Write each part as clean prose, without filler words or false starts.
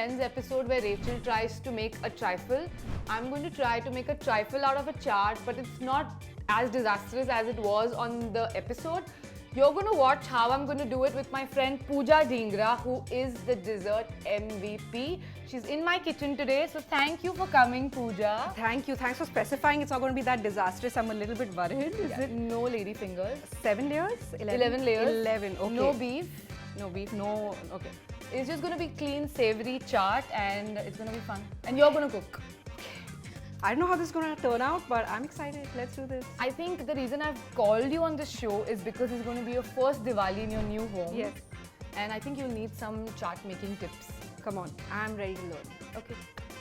Friends episode where Rachel tries to make a trifle. I'm going to try to make a trifle out of a chaat, but it's not as disastrous as it was on the episode. You're going to watch how I'm going to do it with my friend Pooja Dhingra, who is the dessert MVP. She's in my kitchen today, so thank you for coming, Pooja. Thank you. Thanks for specifying it's not going to be that disastrous. I'm a little bit worried. Is it No lady fingers. 7 layers? 11 layers. 11, okay. No beef. No beef, no... Okay. It's just going to be clean, savory chaat, and it's going to be fun. And you're going to cook. I don't know how this is going to turn out, but I'm excited. Let's do this. I think the reason I've called you on this show is because it's going to be your first Diwali in your new home. Yes. And I think you'll need some chaat making tips. Come on, I'm ready to learn. Okay.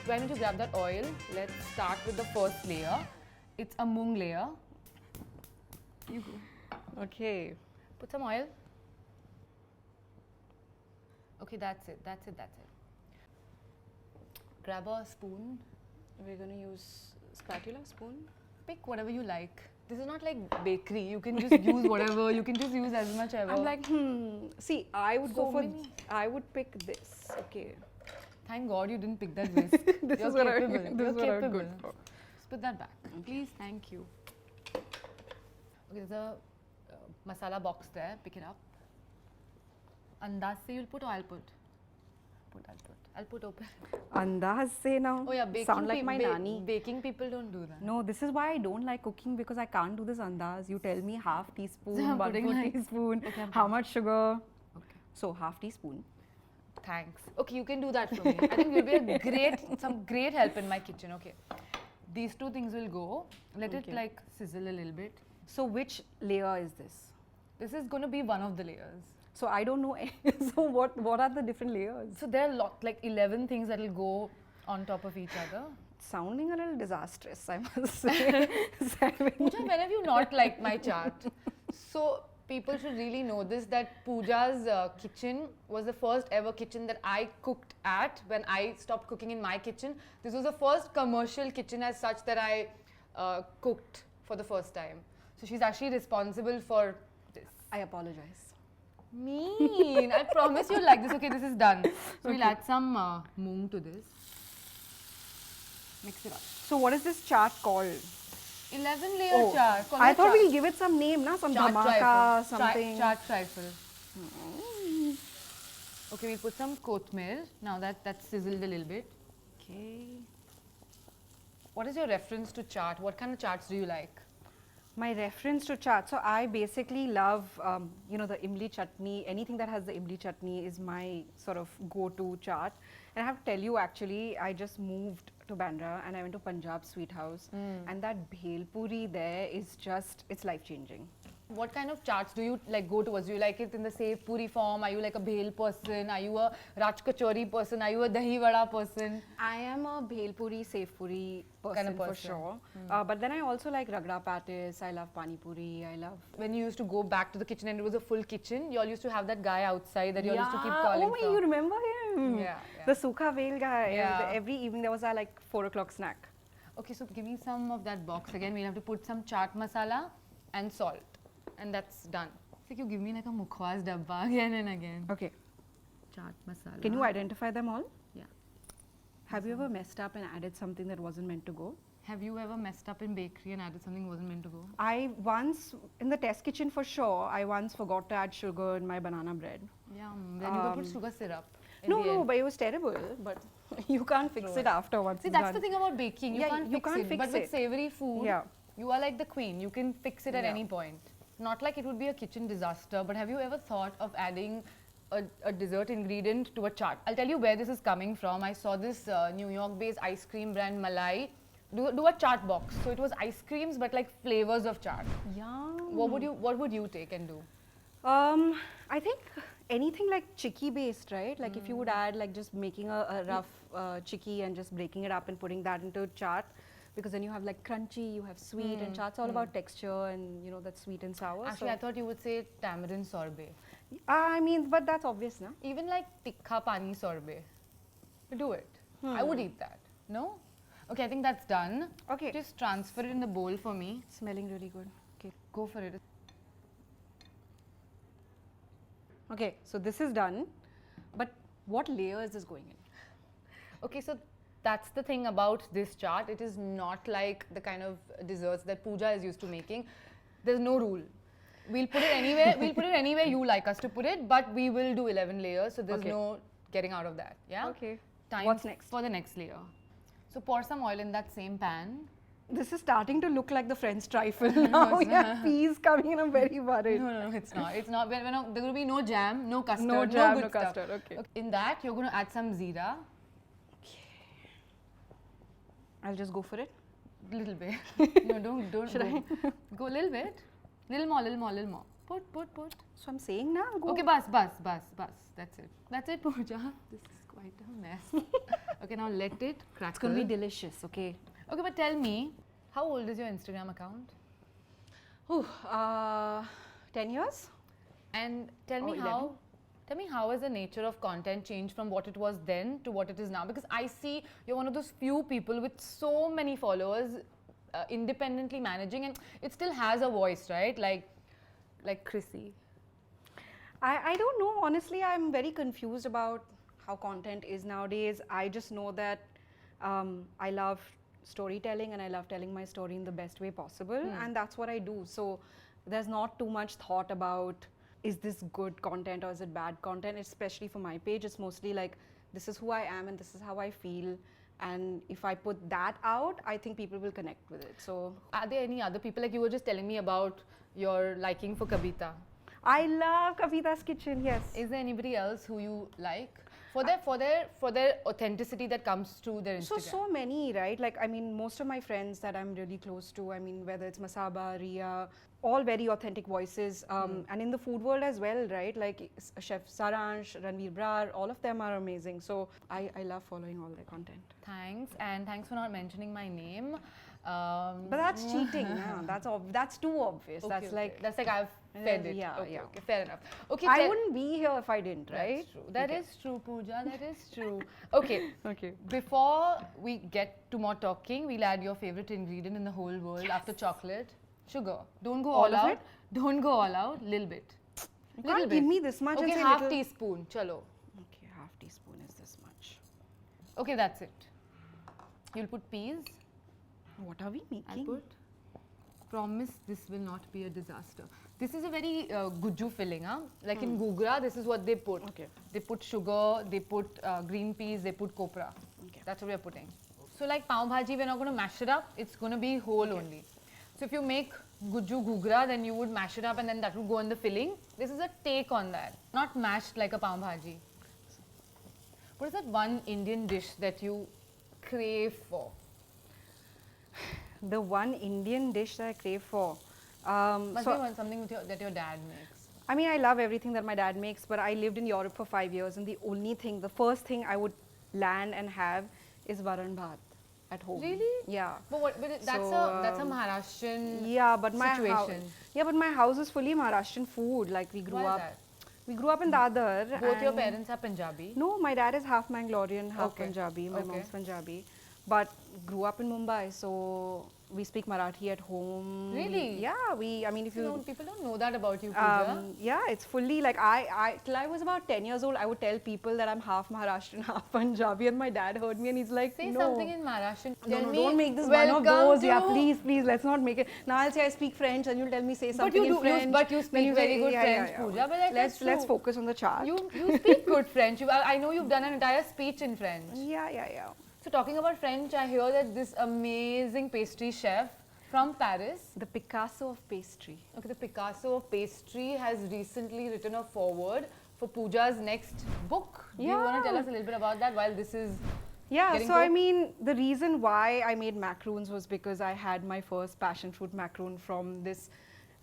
Why don't you grab that oil? Let's start with the first layer. It's a moong layer. You go. Okay. Put some oil. Okay, that's it. That's it. That's it. Grab a spoon. We're going to use spatula, spoon? Pick whatever you like. This is not like bakery. You can just use whatever. You can just use as much ever. I'm like, See, I would go for... many. I would pick this. Okay. Thank God you didn't pick that whisk. This You're is what capable. this You're is what I'm capable. good for. Just put that back. Please, thank you. Okay, there's a masala box there. Pick it up. Andaz se you'll put or I'll put? I'll put open. Andaz se now. Oh yeah, baking sound like my nanny. Baking people don't do that. No, this is why I don't like cooking because I can't do this andaz. You tell me half teaspoon, So I'm 1 putting like- teaspoon, Okay, I'm how much sugar. Okay. So half teaspoon. Thanks. Okay, you can do that for me. I think you'll be some great help in my kitchen. Okay. These two things will go. Let it Okay. like sizzle a little bit. So which layer is this? This is going to be one of the layers. So I don't know. So what are the different layers? So there are like 11 things that will go on top of each other. Sounding a little disastrous, I must say. Pooja, when have you not liked my chart? So people should really know this, that Pooja's kitchen was the first ever kitchen that I cooked at when I stopped cooking in my kitchen. This was the first commercial kitchen as such that I cooked for the first time. So she's actually responsible for this. I apologize. Mean. I promise you'll like this. Okay, this is done. So we'll Okay. add some moong to this. Mix it up. So what is this chart called? 11 layer chart. Call I it thought chart. we'll give it some name, na? Some Chaat dhamaka, trifle. something. Chaat trifle. Okay, we put some kothmir. Now that's sizzled a little bit. Okay. What is your reference to chaat? What kind of charts do you like? My reference to chaat. So I basically love, the imli chutney. Anything that has the imli chutney is my sort of go-to chaat. And I have to tell you, actually, I just moved to Bandra and I went to Punjab Sweet House. And that bhel puri there is just, it's life-changing. What kind of charts do you like go towards? Do you like it in the safe puri form? Are you like a bhel person? Are you a raj kachori person? Are you a dahi vada person? I am a bhel puri, safe puri person, Kind of for person. sure. But then I also like ragda patties. I love pani puri. I love... When you used to go back to the kitchen and it was a full kitchen, you all used to have that guy outside that you all used to keep calling Oh, from. you remember him? Yeah. The Sukha Vel guy. Yeah. Every evening there was a like 4 o'clock snack. Okay, so give me some of that box again. We'll have to put some chaat masala and salt. And that's done. It's like you give me like a mukhwas dabba again and again. Okay. Chaat masala. Can you identify them all? Yeah. Have you ever messed up and added something that wasn't meant to go? Have you ever messed up in bakery and added something wasn't meant to go? I once, in the test kitchen for sure, I once forgot to add sugar in my banana bread. Yum. Then you could put sugar syrup. in No, the no, end. but it was terrible. But you can't fix True. it after once See, it's that's done. the thing about baking. You Yeah, can't you fix can't it. fix But with it. savory food, Yeah. you are like the queen. You can fix it at Yeah. any point. Not like it would be a kitchen disaster, but have you ever thought of adding a dessert ingredient to a chaat? I'll tell you where this is coming from. I saw this New York-based ice cream brand Malai do a chaat box. So it was ice creams, but like flavors of chaat. Yum. What would you take and do? I think anything like chicky based, right? Like if you would add like just making a rough chicky and just breaking it up and putting that into chaat, because then you have like crunchy, you have sweet, and chaat's all about texture and that sweet and sour. Actually, I thought you would say tamarind sorbet. I mean, but that's obvious, na? Even like tikka pani sorbet. Do it. I would eat that. No? Okay, I think that's done. Okay. Just transfer it in the bowl for me. Smelling really good. Okay. Go for it. Okay, so this is done. But what layer is this going in? Okay, so that's the thing about this chart. It is not like the kind of desserts that Pooja is used to making. There's no rule. We'll put it anywhere. We'll put it anywhere you like us to put it, but we will do 11 layers. So there's Okay. no getting out of that. Yeah. Okay. Time What's next? for the next layer. So pour some oil in that same pan. This is starting to look like the French trifle now. We have peas coming in. I'm very worried. No, it's not. It's not. There will be no jam, no custard, No jam, good no stuff. custard. Okay. In that, you're going to add some zira. I'll just go for it. Little bit. No, don't. Should go. Go a little bit. Little more. Put. So I'm saying now. Go. Okay, bas. That's it, Pooja. This is quite a mess. Okay, now let it crackle. It's going to be delicious, okay? Okay, but tell me, how old is your Instagram account? Ooh, 10 years? And tell Or me 11. how has the nature of content changed from what it was then to what it is now? Because I see you're one of those few people with so many followers, independently managing, and it still has a voice, right? Like Chrissy. I don't know. Honestly, I'm very confused about how content is nowadays. I just know that I love storytelling and I love telling my story in the best way possible, and that's what I do. So there's not too much thought about is this good content or is it bad content, especially for my page. It's mostly like this is who I am and this is how I feel, and if I put that out, I think people will connect with it. So Are there any other people, like you were just telling me about your liking for Kavita? I love Kavita's Kitchen, yes. Is there anybody else who you like for their authenticity that comes to their Instagram? So many, right? Like, I mean, most of my friends that I'm really close to, I mean, whether it's Masaba, Ria, all very authentic voices. And in the food world as well, right? Like Chef Saransh, Ranveer Brar, all of them are amazing. So I love following all their content. Thanks, and thanks for not mentioning my name. But that's cheating. Yeah, that's too obvious. Okay, That's like I've fed it. Yeah, Okay, yeah. okay, fair enough. Okay, I wouldn't be here if I didn't, right? That's true. That is true, Pooja. That is true. Okay. Okay. Before we get to more talking, we'll add your favorite ingredient in the whole world after chocolate. Sugar. Don't go all of out. it? Don't go all out. Little bit. You can't give me this much Okay, and say half little. teaspoon. Chalo. Okay, half teaspoon is this much. Okay, that's it. You'll put peas. What are we I'll making? put. Promise this will not be a disaster. This is a very gujju filling, huh? Like in Gugra, this is what they put. Okay. They put sugar, they put green peas, they put copra. Okay. That's what we are putting. So like pav bhaji, we're not going to mash it up. It's going to be whole only. So if you make gujju gugra, then you would mash it up and then that would go in the filling. This is a take on that, not mashed like a pav bhaji. What is that one Indian dish that you crave for? The one Indian dish that I crave for. Must be something that your dad makes. I mean, I love everything that my dad makes, but I lived in Europe for 5 years, and the first thing I would land and have is varan bhat at home. Really? Yeah. That's a Maharashtrian Yeah, but my situation. my house is fully Maharashtrian food. Like we grew Why is up. that? We grew up in Dadar. Both your and- parents are Punjabi. No, my dad is half Mangalorean, half Okay. Punjabi. My Okay. mom's Punjabi. But grew up in Mumbai, so we speak Marathi at home. Really? Yeah, I mean, if you... People don't know that about you, Pooja. yeah, it's fully like till I was about 10 years old, I would tell people that I'm half Maharashtrian, half Punjabi, and my dad heard me and he's like, Say no. something in Maharashtrian. No, Tell no, me, don't make this one of "Welcome those. Yeah, to-" please, let's not make it. Now I'll say I speak French and you'll tell me say But something you in do, French. but you Then speak very say, good yeah, French, yeah. Pooja. But like, let's that's true. focus on the chart. You speak good French. I know you've done an entire speech in French. Yeah. So talking about French, I hear that this amazing pastry chef from Paris, The Picasso of pastry. okay, the Picasso of pastry, has recently written a foreword for Pooja's next book. Do you want to tell Yeah. us a little bit about that while this is Yeah, getting so I cooked? mean, the reason why I made macaroons was because I had my first passion fruit macaroon from this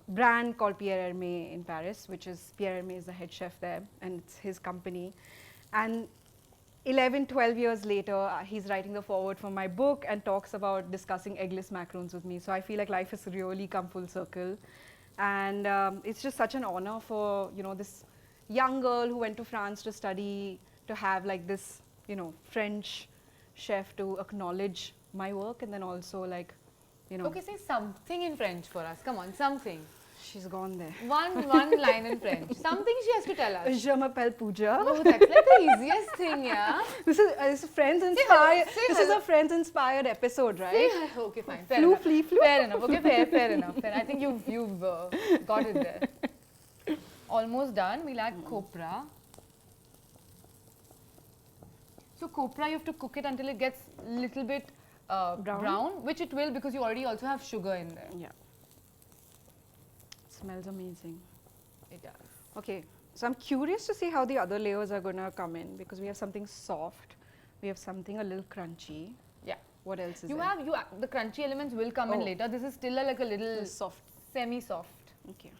brand called Pierre Hermé in Paris, which is Pierre Hermé is the head chef there, and it's his company. And 11, 12 years later, he's writing the foreword for my book and talks about discussing eggless macaroons with me. So I feel like life has really come full circle. And it's just such an honor for, this young girl who went to France to study, to have like this, French chef to acknowledge my work, and then also like, Okay, say something in French for us. Come on, something. She's gone there. One line in French. Something she has to tell us. Je m'appelle Pooja. Oh, that's like the easiest thing, yeah. This is friends inspired. This is hello. a friends inspired episode, right? Okay, fine. Fair Flu, enough. flea, flu. Fair enough. Okay, fair enough. I think you've got it there. Almost done. We'll add copra. So copra, you have to cook it until it gets little bit brown, which it will because you already also have sugar in there. Yeah. Smells amazing. It does. Okay, so I'm curious to see how the other layers are gonna come in because we have something soft, we have something a little crunchy. Yeah. What else is You there? have the crunchy elements will come in later. This is still like a little soft. semi-soft Okay,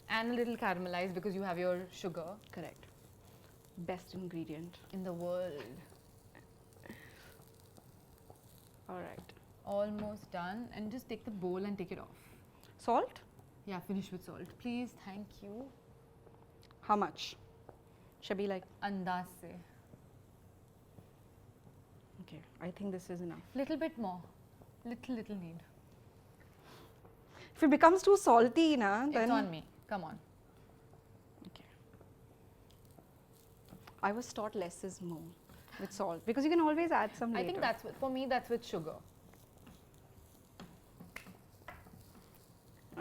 and a little caramelized because you have your sugar correct. Best ingredient. in the world. All right. Almost done, and just take the bowl and take it off. Salt? Yeah, finish with salt, please. Thank you. How much? Should be like, Andaz se. okay, I think this is enough. Little bit more. Little need. If it becomes too salty, then It's on me. Come on. Okay. I was taught less is more with salt because you can always add some later. I think that's for me. That's with sugar.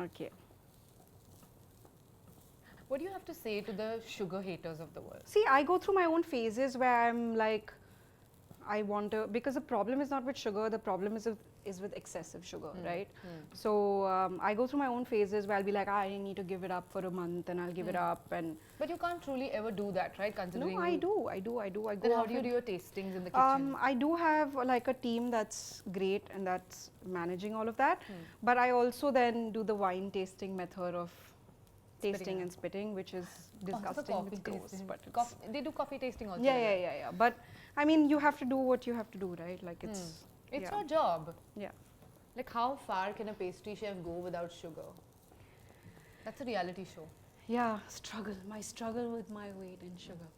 Okay. What do you have to say to the sugar haters of the world? See, I go through my own phases where I'm like, I want to, because the problem is not with sugar, the problem is with excessive sugar, right? So I go through my own phases where I'll be like, I need to give it up for a month and I'll give it up and. But you can't truly ever do that, right? Considering No, I do. I go Then how off do you it. do your tastings in the kitchen? I do have like a team that's great and that's managing all of that. But I also then do the wine tasting method of tasting and spitting, which is disgusting. It's gross, but it's they do coffee tasting also. yeah. But I mean, you have to do what you have to do, right? Like it's It's yeah. your job. Yeah. Like how far can a pastry chef go without sugar? That's a reality show. Yeah, my struggle with my weight in sugar.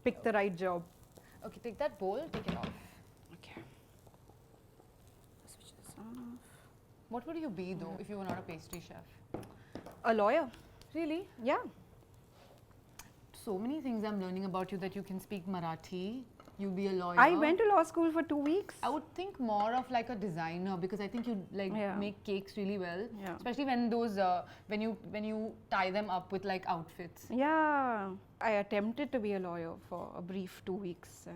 Pick the right job. Okay, take that bowl, take it off. Okay. Switch this off. What would you be though if you were not a pastry chef? A lawyer. Really? Yeah. So many things I'm learning about you, that you can speak Marathi, you'll be a lawyer. I went to law school for 2 weeks. I would think more of like a designer because I think you like make cakes really well. Yeah. Especially when those when you tie them up with like outfits. Yeah. I attempted to be a lawyer for a brief 2 weeks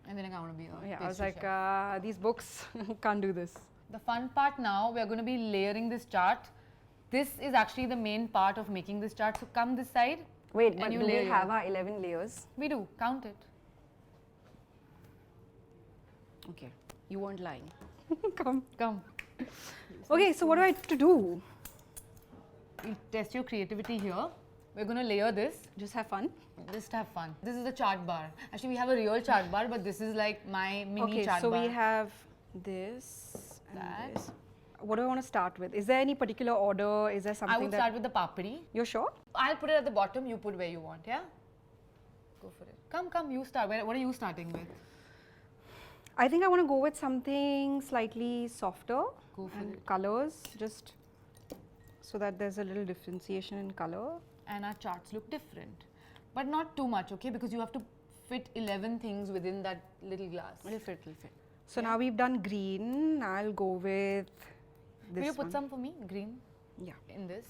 And then like, I want to be a yeah, pastry I was like, chef. these books can't do this. The fun part now, we are going to be layering this chaat. This is actually the main part of making this chaat. So come this side. Wait, and but you do we layer have our 11 layers? We do. Count it. Okay, you weren't lying. Come. Okay, so what do I have to do? We'll test your creativity here. We're going to layer this. Just have fun? Just have fun. This is the chaat bar. Actually, we have a real chaat bar, but this is like my mini chaat so bar. we have this and That. this. What do I want to start with? Is there any particular order? Is there something I would start with the papri. You're sure? I'll put it at the bottom. You put where you want, yeah? Go for it. Come, you start. What are you starting with? I think I want to go with something slightly softer. Go for it. Colors, just so that there's a little differentiation in color. And our charts look different. But not too much, okay? Because you have to fit 11 things within that little glass. It'll fit. So now we've done green. I'll go with this Will you put one. some for me? Green? Yeah. In this.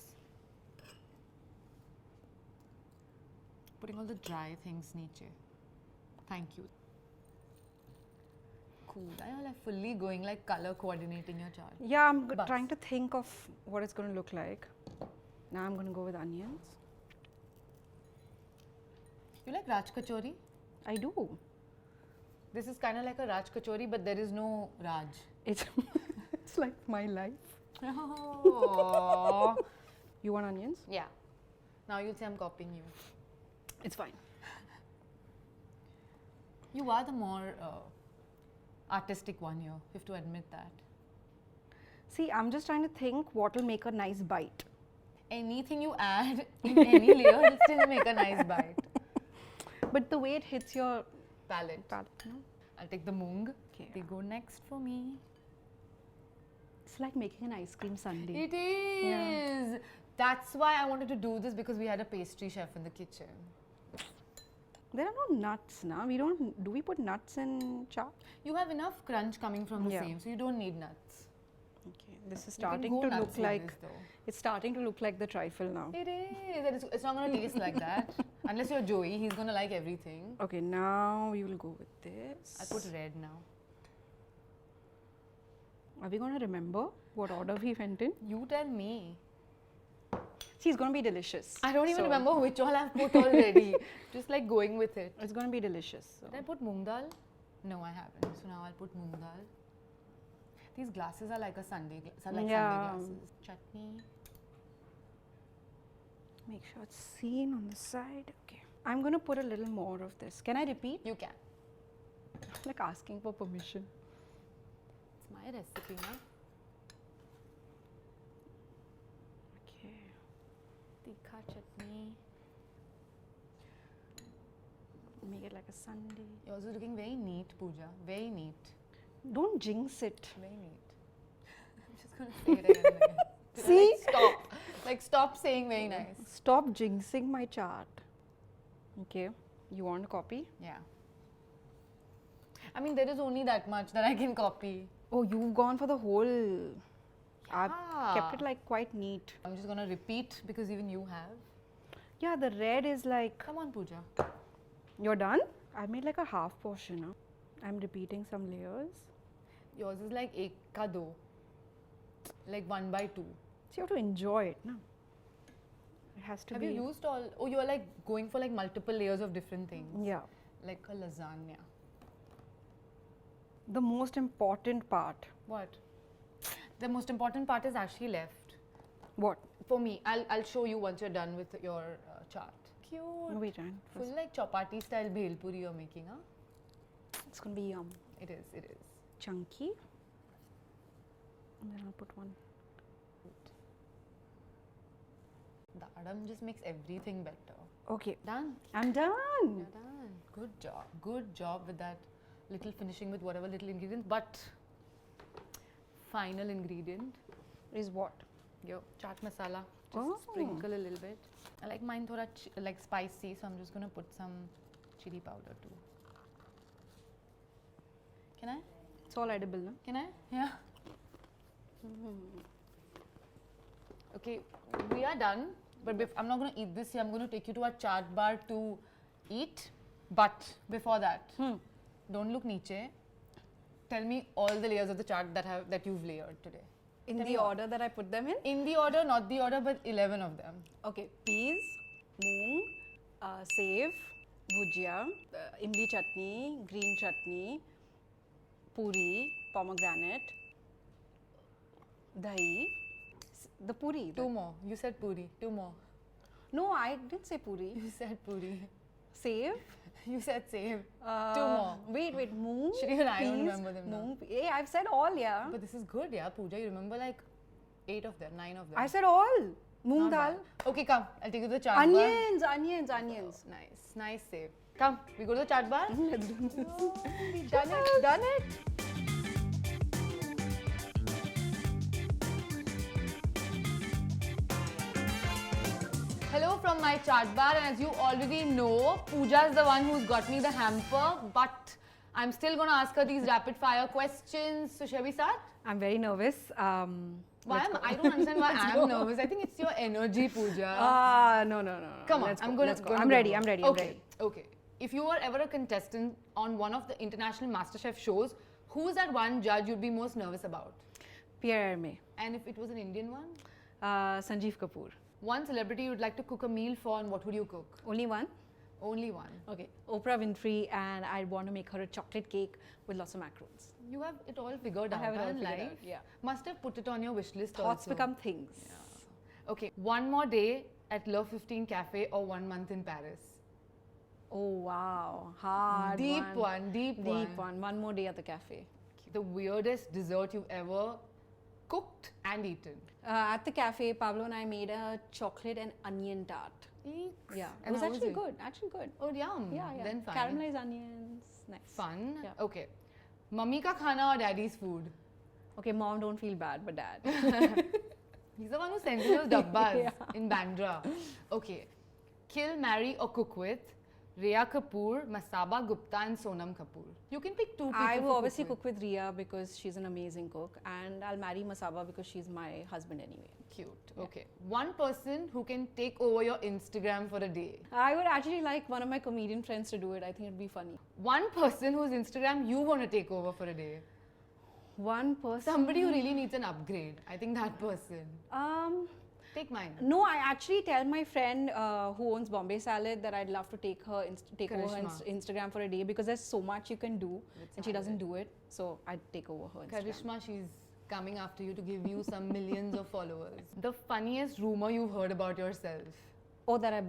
Putting all the dry things niche. Thank you. Cool. I like fully going like color coordinating your chart. Yeah, I'm Bus. trying to think of what it's going to look like. Now I'm going to go with onions. You like Raj Kachori? I do. This is kind of like a Raj Kachori, but there is no Raj. It's it's like my life. Oh. You want onions? Yeah. Now you'll say I'm copying you. It's fine. You are the more artistic one here. You have to admit that. See, I'm just trying to think what will make a nice bite. Anything you add in any layer will still make a nice bite. But the way it hits your Palette. palate, no? I'll take the moong. Okay. They go next for me. It's like making an ice cream sundae. It is. That's why I wanted to do this, because we had a pastry chef in the kitchen. There are no nuts now. We don't. Do we put nuts in chaat? You have enough crunch coming from the Yeah. same, so you don't need nuts. Okay. This is You can starting go to nuts look with like. this, though. It's starting to look like the trifle now. It is. And it's not going to taste like that. Unless you're Joey, he's going to like everything. Okay, now we will go with this. I'll put red now. Are we going to remember what order we went in? You tell me. See, it's going to be delicious. I don't even So, remember which all I've put already. Just like going with it. It's going to be delicious. So. Did I put moong dal? No, I haven't. So now I'll put moong dal. These glasses are like a Sunday, Sunday glasses. Chutney. Make sure it's seen on the side. Okay. I'm going to put a little more of this. Can I repeat? You can. Like asking for permission. It's my recipe, na? Okay. Tikha chutney. Make it like a sundae. You're also looking very neat, Pooja. Very neat. Don't jinx it. Very neat. I'm just going to say it again and again. See? Like, stop. Like, stop saying very nice. Stop jinxing my chart. Okay. You want a copy? Yeah. I mean, there is only that much that I can copy. Oh, you've gone for the whole. I've Ah. kept it like quite neat. I'm just going to repeat because even you have. Yeah, the red is like. Come on, Pooja. You're done? I made like a half portion. Huh? I'm repeating some layers. Yours is like ek ka do. Like 1 by 2. So you have to enjoy it, no? It has to Have be. you used all? Oh, you're like going for like multiple layers of different things. Yeah. Like a lasagna. The most important part. What? The most important part is actually left. What? For me, I'll show you once you're done with your chart. Cute. Wait, Ryan. Full like chapati style bhel puri you're making, huh? It's gonna be yum. It is, it is. Chunky. And then I'll put one. The adam just makes everything better. Okay. Done. I'm done. You're done. Good job. Good job with that little finishing with whatever little ingredient. But final ingredient Is what? your chaat masala. Just Oh. sprinkle a little bit. I like mine thoda like spicy, so I'm just gonna put some chili powder too. Can I? It's all edible, no? Can I? Yeah. Okay, we are done. But I'm not going to eat this here. I'm going to take you to our chaat bar to eat. But before that, don't look niche. Tell me all the layers of the chaat that you've layered today. In Tell the me all. order that I put them in? In the order, not the order, but 11 of them. Okay. Peas, moong, save, bhujia, imli chutney, green chutney, puri, pomegranate, dahi, the puri. Two more. You said puri. Two more. No, I didn't say puri. You said puri. Save. You said save. Two more. Wait, moong. Shri and I don't peas, remember them now. moong, Hey, I've said all, yeah. But this is good, yeah, Pooja. You remember like 8 of them, 9 of them. I said all. Moong Not dal. bad. Okay, come. I'll take you to the chaat bar. Onions, onions, onions. Nice, nice save. Come, we go to the chaat bar. Let's do this. We've done it, done it. Hello from my chaat bar, and as you already know, Pooja is the one who's got me the hamper, but I'm still going to ask her these rapid fire questions. So shall we start? I'm very nervous. Why I don't understand why I'm nervous. I think it's your energy, Pooja. No. Come on, Let's I'm go, going let's to go. I'm ready. I'm ready. Okay, okay. If you were ever a contestant on one of the international MasterChef shows, who's that one judge you'd be most nervous about? Pierre Hermé. And if it was an Indian one? Sanjeev Kapoor. One celebrity you'd like to cook a meal for, and what would you cook? Only one? Only one. Okay. Oprah Winfrey, and I'd want to make her a chocolate cake with lots of macarons. You have it all figured out. I have it all in figured life. out, yeah. Must have put it on your wish list Thoughts also. become things. Yeah. Okay. One more day at Le 15 Cafe or 1 month in Paris? Oh, wow. Hard Deep one. one, deep one. Deep one. One more day at the cafe. The weirdest dessert you've ever cooked and eaten? At the cafe, Pablo and I made a chocolate and onion tart. Eeks. Yeah. And It was how was actually it? good. Actually good. Oh, yum. Yeah, yeah. Then fine. Caramelized onions. Nice. Fun. Yeah. Okay. Mummy ka khana or daddy's food? Okay, mom, don't feel bad, but dad. He's the one who sends you those dabbas Yeah. in Bandra. Okay. Kill, marry or cook with Rhea Kapoor, Masaba Gupta and Sonam Kapoor. You can pick two people I to will obviously cook cook with Rhea because she's an amazing cook, and I'll marry Masaba because she's my husband anyway. Cute. Okay. One person who can take over your Instagram for a day. I would actually like one of my comedian friends to do it. I think it'd be funny. One person whose Instagram you want to take over for a day. One person. Somebody who really needs an upgrade. I think that person. Take mine. No, I actually tell my friend who owns Bombay Salad that I'd love to take over her Karishma. Instagram for a day because there's so much you can do With and she doesn't salad. do it. So I'd take over her Instagram. Karishma, she's coming after you to give you some millions of followers. The funniest rumor you've heard about yourself. Or that I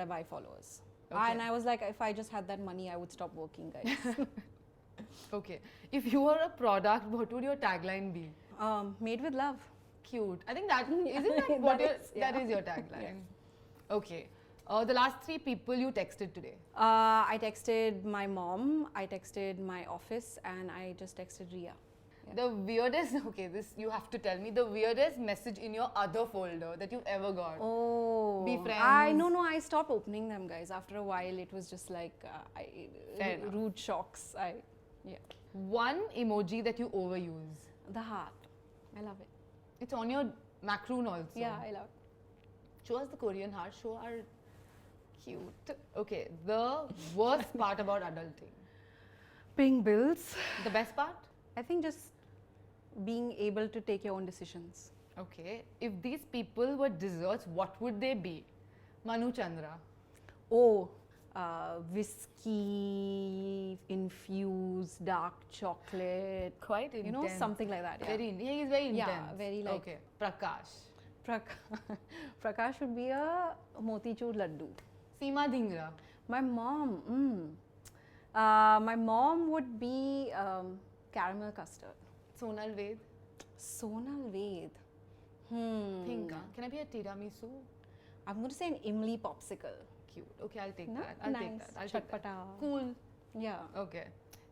buy followers. Okay. And I was like, if I just had that money, I would stop working, guys. Okay. If you were a product, what would your tagline be? Made with love. Cute. I think that isn't that what that is your tagline. Okay. The last three people you texted today. I texted my mom, I texted my office, and I just texted Rhea. Yeah. The weirdest, okay, this you have to tell me, the weirdest message in your other folder that you've ever got. Oh, Be friends. I stopped opening them, guys. After a while, it was just like Fair enough. rude shocks. Yeah, One emoji that you overuse. the heart. I love it. It's on your macaroon also. Yeah, I love it. Show us the Korean heart. Show our cute. Okay, the worst part about adulting. Paying bills. The best part? I think just being able to take your own decisions. Okay. If these people were desserts, what would they be? Manu Chandra. Oh, whiskey infused dark chocolate. Quite intense. You know, something like that. Yeah. He's very intense. Yeah, very like- Okay. Prakash. Prakash would be a motichur laddu. Seema Dhingra. My mom, my mom would be caramel custard. Sonal Ved. Sonal Ved. Think. Can I be a tiramisu? I'm going to say an imli popsicle. Cute. Okay, I'll take No? that. I'll take Nice. that. I'll take that. Chatpata. Cool. Yeah. Okay.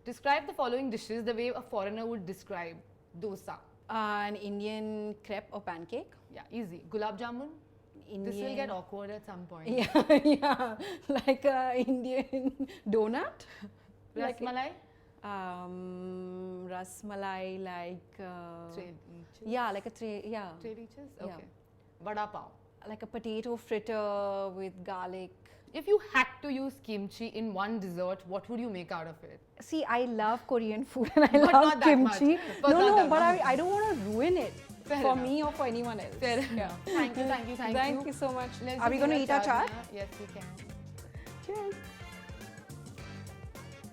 Describe the following dishes the way a foreigner would describe dosa. An Indian crepe or pancake. Yeah, easy. Gulab jamun. Indian. This will get awkward at some point. Yeah, yeah. Like a Indian donut. Like- Rasmalai. Rasmalai, like. Tray leaches. Yeah, like a tray. Yeah. Tray leaches? Yeah. Okay. Vada pav. Like a potato fritter with garlic. If you had to use kimchi in one dessert, what would you make out of it? See, I love Korean food and I But love not that much. kimchi. But not No, that but much. I don't want to ruin it Fair for enough. me or for anyone else. Fair Yeah. enough. Thank you. Thank you so much. Let's Are we just going to eat our chaat? now. Yes, we can. Cheers.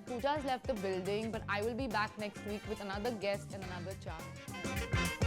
Pooja's left the building, but I will be back next week with another guest and another chaat.